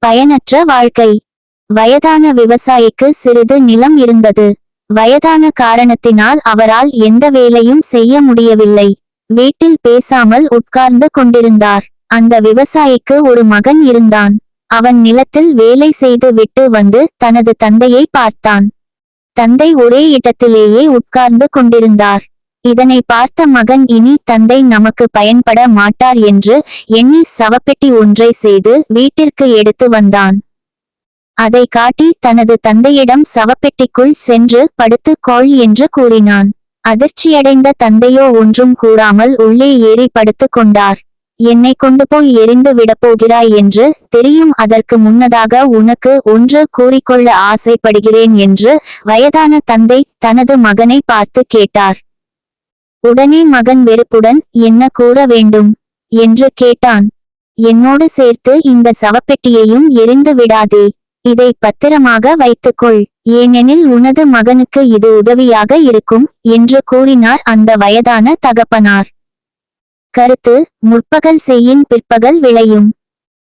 பயனற்ற வாழ்க்கை. வயதான விவசாயிக்கு சிறிது நிலம் இருந்தது. வயதான காரணத்தினால் அவரால் எந்த வேலையும் செய்ய முடியவில்லை. வீட்டில் பேசாமல் உட்கார்ந்து கொண்டிருந்தார். அந்த விவசாயிக்கு ஒரு மகன் இருந்தான். அவன் நிலத்தில் வேலை செய்து விட்டு வந்து தனது தந்தையை பார்த்தான். தந்தை ஒரே இடத்திலேயே உட்கார்ந்து கொண்டிருந்தார். இதனை பார்த்த மகன் இனி தந்தை நமக்கு பயன்பட மாட்டார் என்று எண்ணி சவப்பெட்டி ஒன்றை செய்து வீட்டிற்கு எடுத்து வந்தான். அதை காட்டி தனது தந்தையிடம் சவப்பெட்டிக்குள் சென்று படுத்துக் கொள் என்று கூறினான். அதிர்ச்சியடைந்த தந்தையோ ஒன்றும் கூறாமல் உள்ளே ஏறி படுத்துக் கொண்டார். என்னை கொண்டு போய் எரிந்து விடப்போகிறாய் என்று தெரியும், அதற்கு முன்னதாக உனக்கு ஒன்று கூறிக்கொள்ள ஆசைப்படுகிறேன் என்று வயதான தந்தை தனது மகனை பார்த்து கேட்டார். உடனே மகன் வெறுப்புடன் என்ன கூற வேண்டும் என்று கேட்டான். என்னோடு சேர்த்து இந்த சவப்பெட்டியையும் எரிந்து விடாதே, இதை பத்திரமாக வைத்துக்கொள், ஏனெனில் உனது மகனுக்கு இது உதவியாக இருக்கும் என்று கூறினார் அந்த வயதான தகப்பனார். கருத்து: முற்பகல் செய்யின் பிற்பகல் விளையும்.